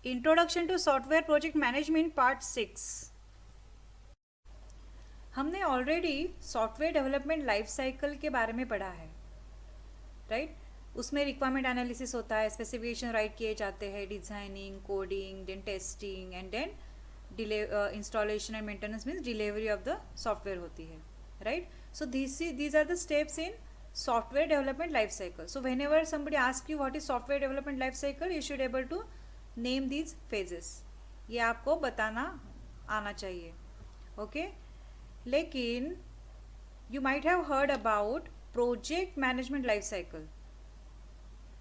Introduction to software project management part 6। हमने already software development life cycle के बारे में पढ़ा है, राइट? उसमें रिक्वायरमेंट एनालिसिस होता है, स्पेसिफिकेशन राइट किए जाते हैं, designing, coding, then testing and then installation and maintenance means delivery of the software होती है, right? So these are the steps in software development life cycle. So whenever somebody asks you what is software development life cycle, you should able to name these phases. ये आपको बताना आना चाहिए, okay? लेकिन you might have heard about project management life cycle.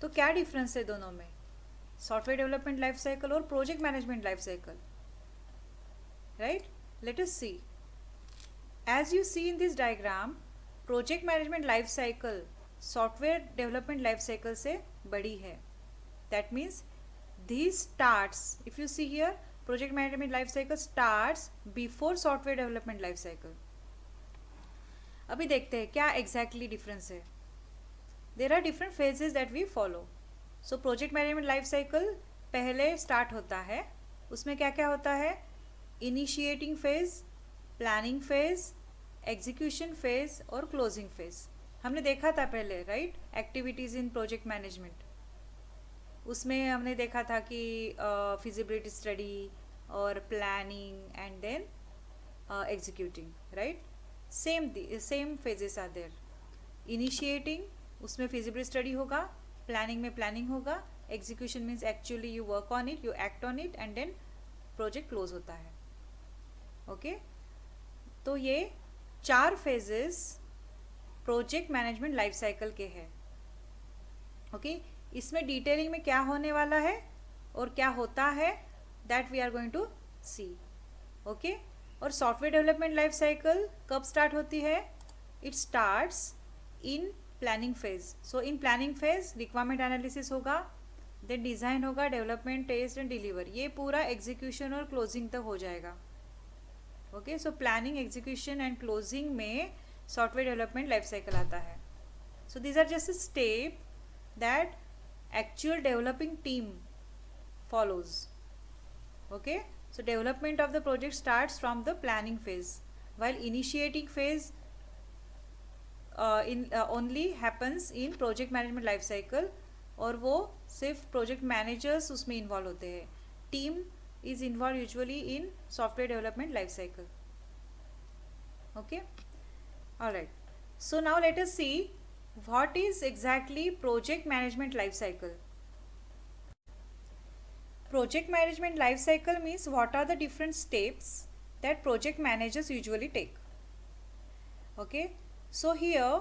तो क्या difference है दोनों में, सॉफ्टवेयर डेवलपमेंट लाइफ साइकिल और project management life cycle, right? Let us see. As you see in this diagram, project management life cycle software development life cycle से बड़ी है. That means this starts, if you see here, project management life cycle starts before software development life cycle. अभी देखते हैं क्या exactly difference है. There are different phases that we follow. So project management life cycle पहले start होता है. उसमें क्या क्या होता है? Initiating phase, planning phase, execution phase और क्लोजिंग फेज. हमने देखा था पहले, right? Activities in project management. उसमें हमने देखा था कि फिजिबिलिटी स्टडी और planning and then executing, right? Same phases are there. Initiating, उसमें फिजिबिलिटी स्टडी होगा, प्लानिंग में प्लानिंग होगा, execution means actually you work on it, you act on it and then project close होता है, okay? तो ये 4 phases project management life cycle के हैं, ओके? इसमें डिटेलिंग में क्या होने वाला है और क्या होता है that we are going to see, okay? और सॉफ्टवेयर डेवलपमेंट लाइफ साइकिल कब स्टार्ट होती है? It starts in planning phase. So in planning phase requirement analysis होगा, देन डिज़ाइन होगा, डेवलपमेंट, टेस्ट एंड डिलीवर. ये पूरा एग्जीक्यूशन और क्लोजिंग तक हो जाएगा, okay? So planning, execution and closing में सॉफ्टवेयर डेवलपमेंट लाइफ साइकिल आता है. So these are just step that actual developing team follows, okay? So development of the project starts from the planning phase, while initiating phase only happens in project management life cycle, और वो सिर्फ project managers उसमें involve होते हैं. Team is involved usually in software development life cycle, okay? All right, so now let us see what is exactly project management life cycle. Project management life cycle means what are the different steps that project managers usually take, okay? So here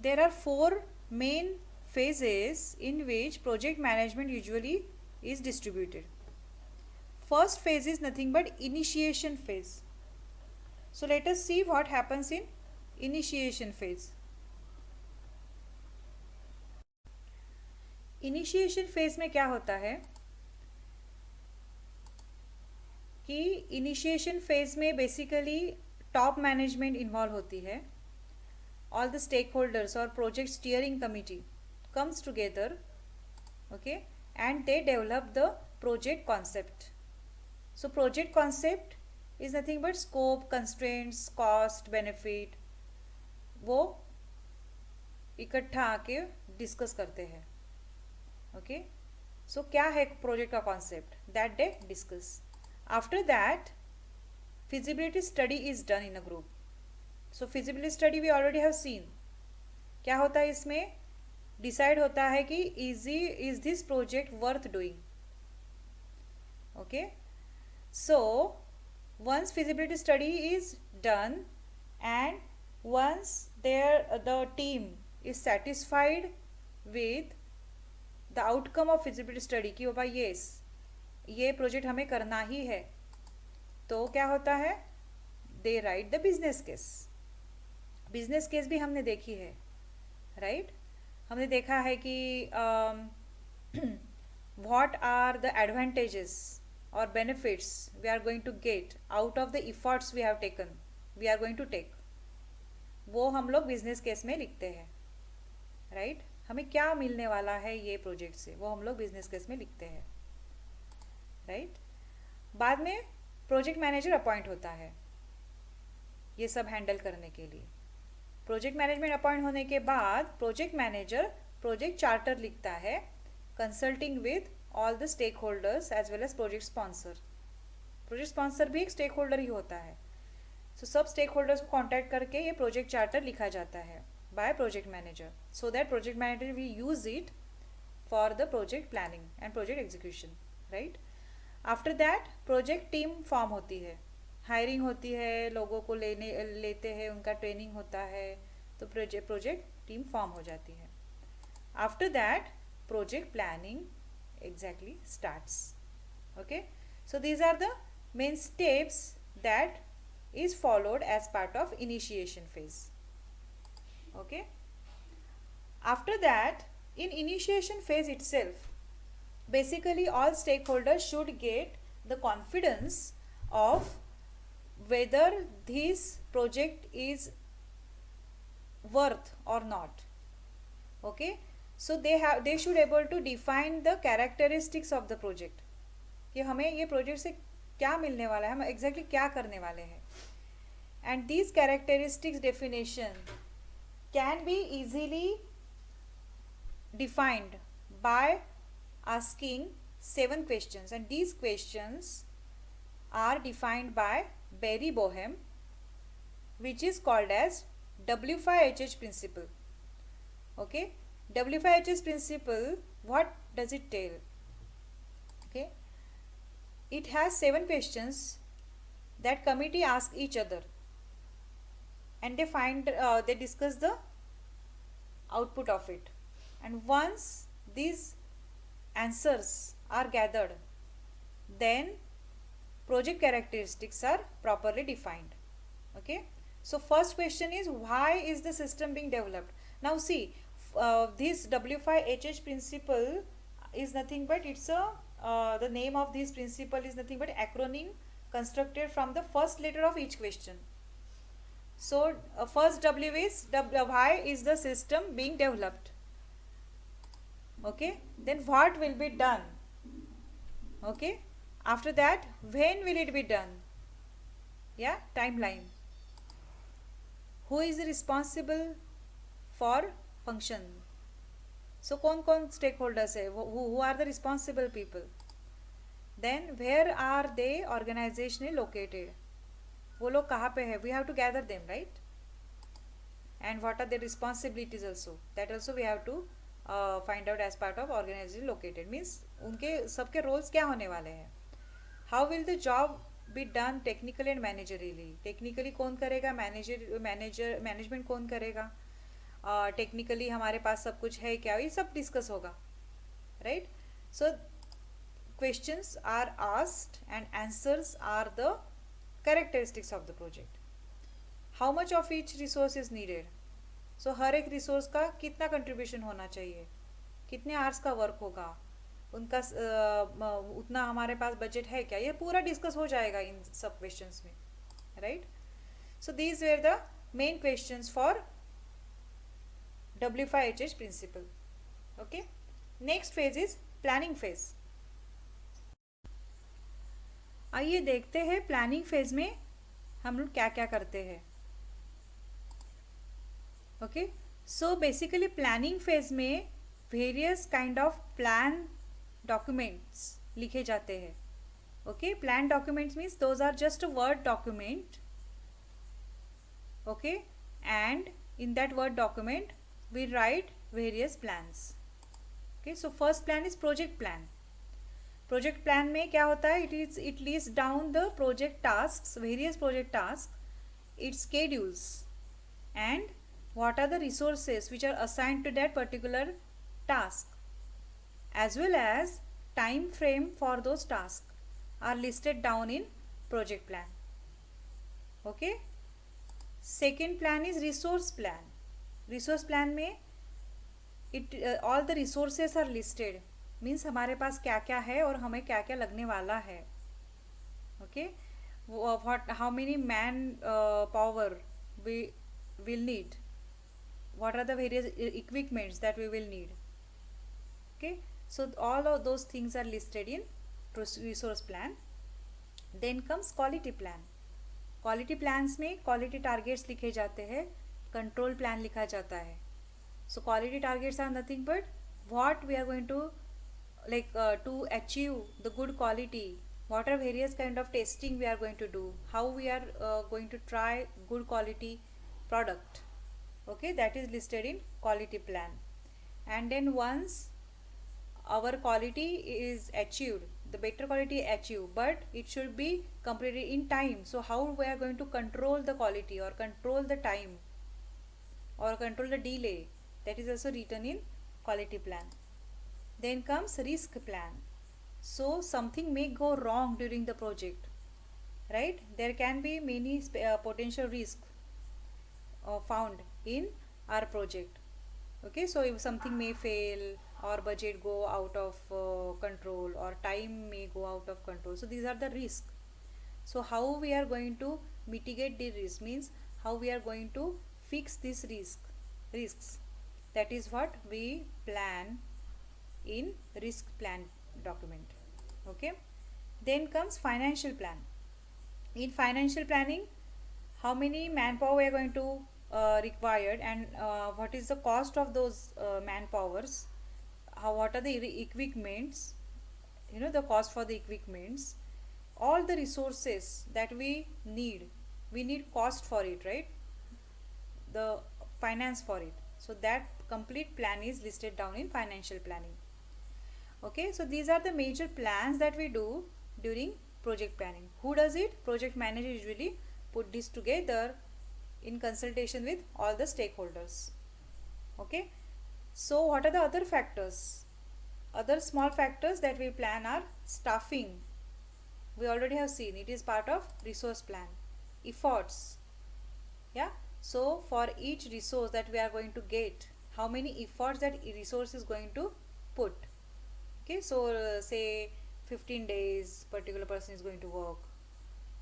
there are 4 main phases in which project management usually is distributed. First phase is nothing but initiation phase. So let us see what happens in initiation phase. Initiation phase में क्या होता है कि initiation phase में basically top management involve होती है. All the stakeholders or project steering committee comes together, okay, and they develop the project concept. So project concept is nothing but scope, constraints, cost, benefit. वो इकट्ठा आके discuss करते हैं, okay? सो क्या है project का concept, that they discuss. After that feasibility study is done in a group. So feasibility study we already have seen. क्या होता है इसमें? डिसाइड होता है कि is this project worth doing, okay? So once feasibility study is done and once the team is satisfied with the outcome of feasibility study कि बाबा yes ये project हमें करना ही है, तो क्या होता है? they write the business case. Business case भी हमने देखी है, राइट? हमने देखा है कि what are the advantages or benefits we are going to get out of the efforts we have taken, we are going to take. वो हम लोग बिजनेस केस में लिखते हैं, राइट? हमें क्या मिलने वाला है ये प्रोजेक्ट से, वो हम लोग बिजनेस केस में लिखते हैं, बाद में प्रोजेक्ट मैनेजर अपॉइंट होता है ये सब हैंडल करने के लिए। प्रोजेक्ट मैनेजमेंट अपॉइंट होने के बाद प्रोजेक्ट मैनेजर प्रोजेक्ट चार्टर लिखता है, consulting with all the stakeholders as well as project sponsor. Project sponsor भी एक स्टेक होल्डर ही होता है। सो सब स्टेक होल्डर्स को कॉन्टैक्ट करके ये प्रोजेक्ट चार्टर लिखा जाता है by project manager, so that project manager will use it for the project planning and project execution, right. After that project team form होती है, हायरिंग होती है, लोगों को लेते हैं, उनका ट्रेनिंग होता है, तो प्रोजेक्ट टीम फॉर्म हो जाती है। After that project planning exactly starts. Okay, so these are the main steps that is followed as part of initiation phase. Okay, after that in initiation phase itself, basically all stakeholders should get the confidence of whether this project is worth or not. Okay, so they should able to define the characteristics of the project, कि हमें ये project से क्या मिलने वाला है, हम exactly क्या करने वाले हैं। And these characteristics definition can be easily defined by asking 7 questions, and these questions are defined by Barry Boehm, which is called as W5HH principle. Okay, W5HH principle, what does it tell? Okay, it has 7 questions that committee ask each other, and they discuss the output of it, and once these answers are gathered, then project characteristics are properly defined. Okay, so first question is, why is the system being developed? Now see, this W5HH principle is nothing but it's a the name of this principle is nothing but acronym constructed from the first letter of each question. So first W is why is the system being developed. Okay, then what will be done? Okay, after that when will it be done? Yeah, timeline. Who is responsible for function? So कौन stakeholders है, who are the responsible people? Then where are they organizationally located? वो लोग कहाँ पे है? We have to gather them, right? And what are their responsibilities also? That also we have to find out as part of organization located. Means उनके सबके roles क्या होने वाले हैं? How will the job be done technically and managerially? Technically कौन करेगा? Management कौन करेगा? Technically हमारे पास सब कुछ है क्या? ये सब discuss होगा, right? So questions are asked and answers are the characteristics of the project. How much of each resource is needed? So हर एक रिसोर्स का कितना कंट्रीब्यूशन होना चाहिए, कितने आवर्स का वर्क होगा, उनका उतना हमारे पास बजट है क्या, ये पूरा डिस्कस हो जाएगा इन सब क्वेश्चंस में, right. So these were the main questions for W5HH principle. Okay, next phase is planning phase. आइए देखते हैं प्लानिंग फेज में हम लोग क्या क्या करते हैं। Okay, so basically planning phase में various kind of plan documents लिखे जाते हैं। Okay, plan documents means those are just a word document. Okay, and in that word document we write various plans. Okay, so first plan is project plan. Project plan में क्या होता है? It list down the project tasks, various project task, it's schedules, and what are the resources which are assigned to that particular task, as well as time frame for those tasks are listed down in project plan. Okay, second plan is resource plan. Resource plan में all the resources are listed, means हमारे पास क्या क्या है और हमें क्या क्या लगने वाला है। Okay, how many man power we will need, what are the various equipments that we will need. Okay, so all of those things are listed in resource plan. Then comes quality plan. Quality plans में quality targets लिखे जाते हैं, control plan लिखा जाता है. So quality targets are nothing but what we are going to to achieve the good quality, what are various kind of testing we are going to do, how we are going to try good quality product. Okay, that is listed in quality plan. And then once our quality is achieved, the better quality achieved, but it should be completed in time. So how we are going to control the quality or control the time or control the delay, that is also written in quality plan. Then comes risk plan. So something may go wrong during the project, right? There can be many potential risks found in our project. Okay, so if something may fail or budget go out of control or time may go out of control, so these are the risks. So how we are going to mitigate the risk means how we are going to fix this risks. That is what we plan in risk plan document. Okay, then comes financial plan. In financial planning, how many manpower we are going to required, and what is the cost of those manpowers, what are the equipments, the cost for the equipments, all the resources that we need cost for it, right? The finance for it. So that complete plan is listed down in financial planning. Okay, so these are the major plans that we do during project planning. Who does it? Project manager usually put this together in consultation with all the stakeholders. Okay, so what are the other factors? Other small factors that we plan are staffing. We already have seen it is part of resource plan. Efforts, yeah. So for each resource that we are going to get, how many efforts that resource is going to put. Okay, so say 15 days particular person is going to work,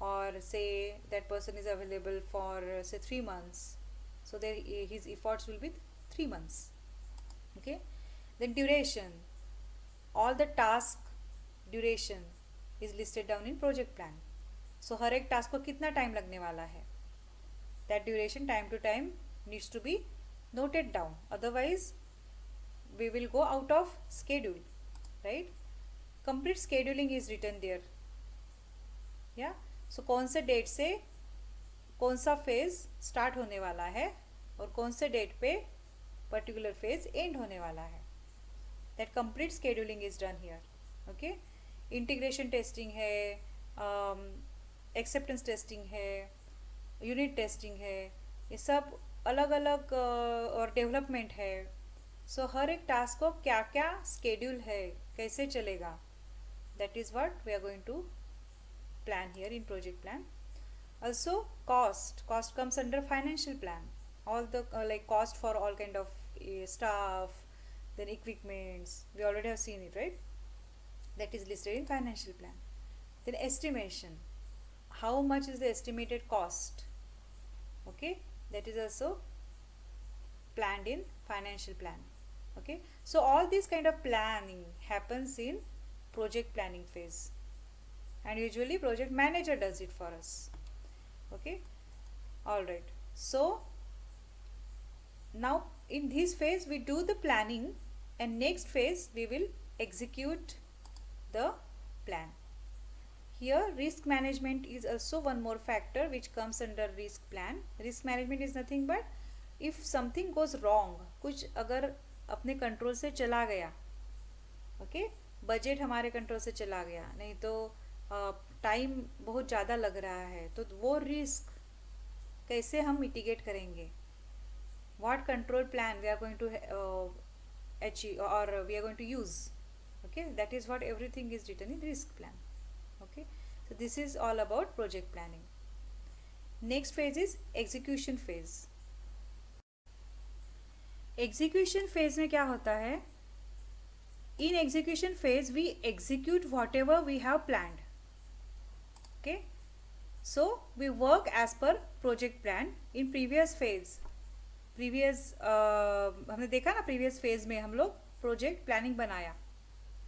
or say that person is available for say 3 months, so there his efforts will be 3 months. Okay, then duration, all the task duration is listed down in project plan. So हर एक task को कितना time लगने वाला है, that duration time to time needs to be noted down, otherwise we will go out of schedule, right? Complete scheduling is written there. Yeah, so कौन से date से कौन सा फेज स्टार्ट होने वाला है और कौन से डेट पे पर्टिकुलर फेज एंड होने वाला है, that complete scheduling is done here. Okay, integration testing है, एक्सेप्टेंस टेस्टिंग है, यूनिट टेस्टिंग है, ये सब अलग अलग और डेवलपमेंट है. सो हर एक टास्क को क्या क्या स्केड्यूल है, कैसे चलेगा, that is what we are going to plan here in project plan. Also cost comes under financial plan. All the cost for all kind of staff, then equipments, we already have seen it, right? That is listed in financial plan. Then estimation, how much is the estimated cost. Okay, that is also planned in financial plan. Okay, so all this kind of planning happens in project planning phase, and usually project manager does it for us. Okay, all right. So now in this phase we do the planning, and next phase we will execute the plan. Here risk management is also one more factor which comes under risk plan. Risk management is nothing but if something goes wrong, कुछ अगर अपने control से चला गया, okay, budget हमारे control से चला गया, नहीं तो टाइम बहुत ज़्यादा लग रहा है, तो वो रिस्क कैसे हम मिटिगेट करेंगे, what control plan we are going to achieve और we are going to use. Okay, that is what everything is written in risk plan. Okay, so this is all about project planning. Next phase is execution phase. Execution phase में क्या होता है? In execution phase we execute whatever we have planned. Okay, so we work as per project plan. In previous phase, हमने देखा ना, previous phase में हम लोग project planning बनाया,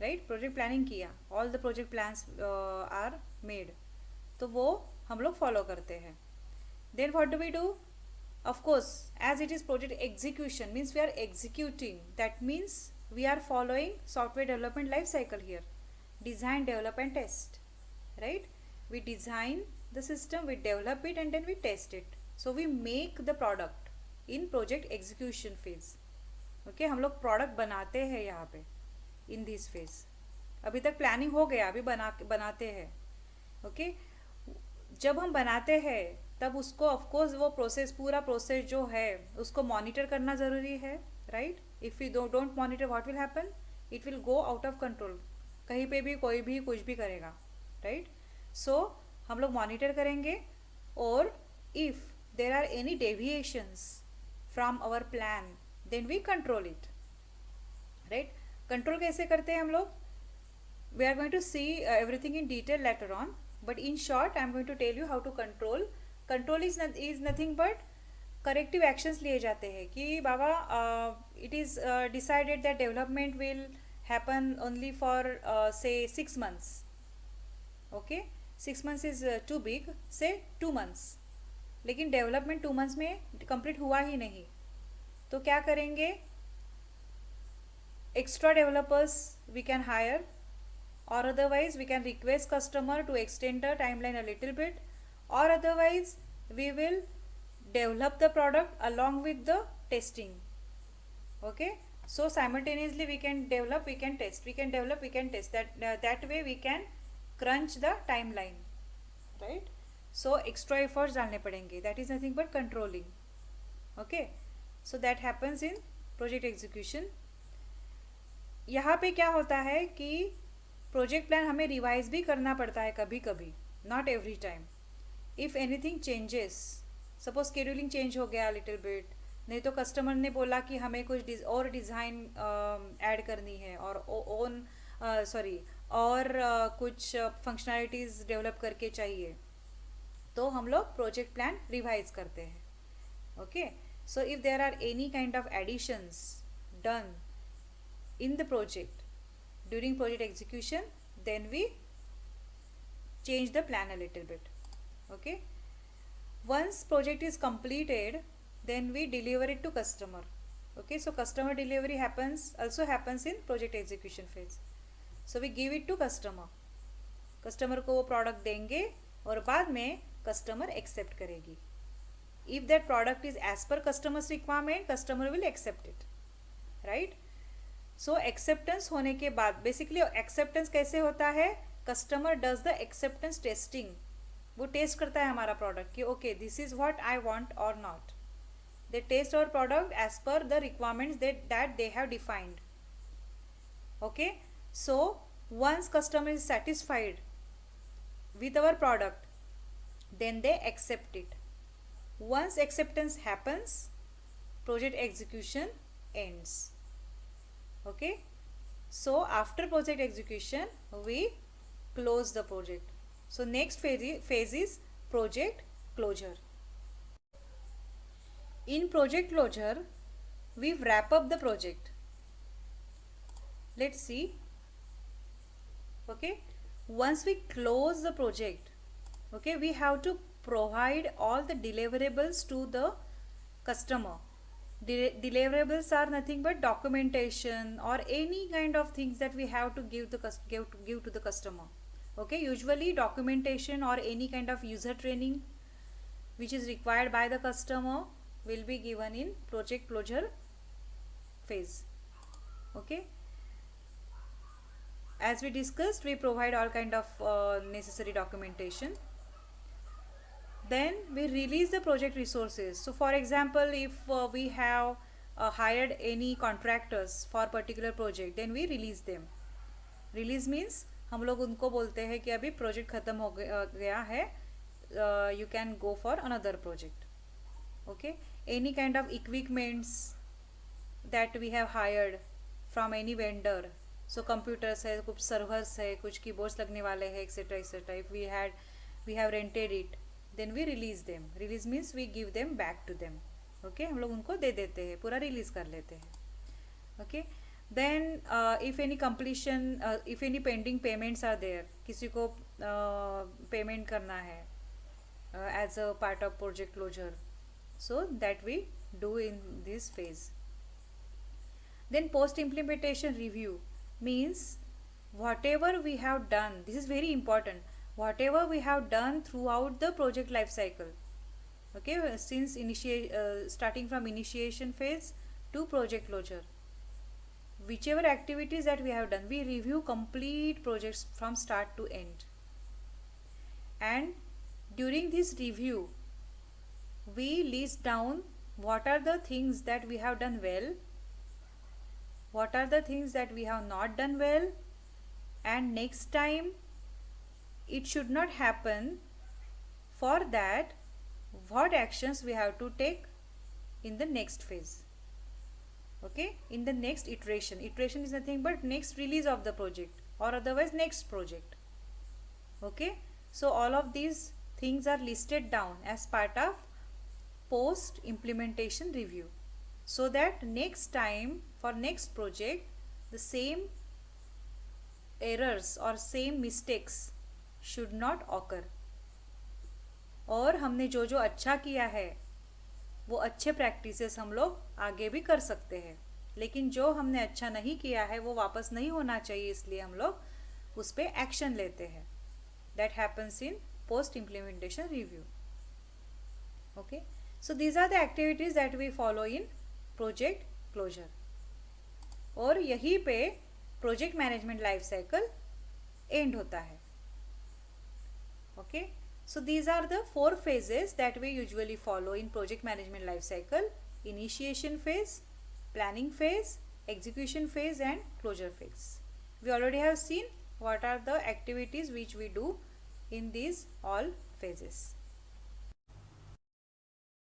right? Project planning किया, all the project plans are made. तो वो हम लोग फॉलो करते हैं. Then what do we do? Of course, as it is project execution means we are executing. That means we are following software development life cycle here. Design, develop and test. Right? We design the system, we develop it and then we test it. So we make the product in project execution phase. Okay, हम लोग product बनाते हैं यहाँ पे in this phase. अभी तक planning हो गया, अभी बनाते हैं. Okay? जब हम बनाते हैं तब उसको ऑफ कोर्स वो प्रोसेस, पूरा प्रोसेस जो है उसको मॉनिटर करना ज़रूरी है. Right? If you don't monitor what will happen? It will go out of control. कहीं पे भी कोई भी कुछ भी करेगा. राइट? सो हम लोग मॉनिटर करेंगे, और if there are any deviations from our plan then we control it. Right? Control कैसे करते हैं हम लोग? We are going to see everything in detail later on, but in short I am going to tell you how to control. Control is nothing but corrective actions लिए जाते हैं कि बाबा it is decided that development will happen only for say 6 months. Okay, 6 months is too big, say 2 months. लेकिन development 2 months में complete हुआ ही नहीं, तो क्या करेंगे? Extra developers we can hire, or otherwise we can request customer to extend the timeline a little bit, or otherwise we will develop the product along with the testing. Okay, so simultaneously we can develop, we can test, we can develop, we can test. That way we can crunch the timeline. Right? So extra efforts डालने पड़ेंगे. That is nothing but controlling. Okay, so that happens in project execution. यहाँ पे क्या होता है कि project plan हमें revise भी करना पड़ता है कभी कभी, not every time. If anything changes, suppose scheduling change हो गया लिटिल बिट, नहीं तो कस्टमर ने बोला कि हमें कुछ और डिज़ाइन ऐड करनी है, और कुछ फंक्शनैलिटीज़ डेवलप करके चाहिए, तो हम लोग प्रोजेक्ट प्लान रिवाइज करते हैं. Okay, so if there are any kind of additions done in the project during project execution, then we change the plan a little bit. Okay, once project is completed then we deliver it to customer. Okay, so customer delivery also happens in project execution phase. So we give it to customer. customer को वो product देंगे और बाद में customer accept करेगी. If that product is as per customer's requirement, customer will accept it. Right? So acceptance होने के बाद, बेसिकली एक्सेप्टेंस कैसे होता है? Customer does the acceptance testing. वो टेस्ट करता है हमारा प्रोडक्ट कि okay this is what I want और not. They test our product as per the requirements that they have defined. Okay, so once customer is satisfied with our product, then they accept it. Once acceptance happens, project execution ends. Okay, so after project execution we close the project. So next phase is project closure. In project closure we wrap up the project. Let's see. Okay, once we close the project, okay, we have to provide all the deliverables to the customer. Deliverables are nothing but documentation or any kind of things that we have to give to the customer. Okay, usually documentation or any kind of user training which is required by the customer will be given in project closure phase. Okay, as we discussed, we provide all kind of necessary documentation. Then we release the project resources. So for example, if we have hired any contractors for particular project, then we release them. Release means हम लोग उनको बोलते हैं कि अभी project ख़त्म हो गया है, you can go for another project. Okay, any kind of equipments that we have hired from any vendor, so computers है, कुछ servers है, कुछ keyboards लगने वाले हैं, etc etc. If we have rented it, then we release them. Release means we give them back to them. Okay, हम लोग उनको दे देते हैं, पूरा रिलीज कर लेते हैं. Okay, Then if any completion, if any pending payments are there, किसी को payment करना है as a part of project closure, so that we do in this phase. Then post implementation review means whatever we have done, this is very important, whatever we have done throughout the project life cycle, okay, since starting from initiation phase to project closure, whichever activities that we have done, we review complete projects from start to end. And during this review, we list down what are the things that we have done well, what are the things that we have not done well, and next time it should not happen. For that, what actions we have to take in the next phase, okay, in the next iteration is nothing but next release of the project or otherwise next project, okay. So all of these things are listed down as part of post implementation review, so that next time for next project the same errors or same mistakes should not occur. और हमने जो जो अच्छा किया है वो अच्छे practices हम लोग आगे भी कर सकते हैं, लेकिन जो हमने अच्छा नहीं किया है वो वापस नहीं होना चाहिए, इसलिए हम लोग उस पर एक्शन लेते हैं. That happens in post implementation review. Okay, so these are the activities that we follow in project closure. और यहीं पे project management life cycle end होता है. Okay, so these are the 4 phases that we usually follow in project management life cycle: initiation phase, planning phase, execution phase, and closure phase. We already have seen what are the activities which we do in these all phases.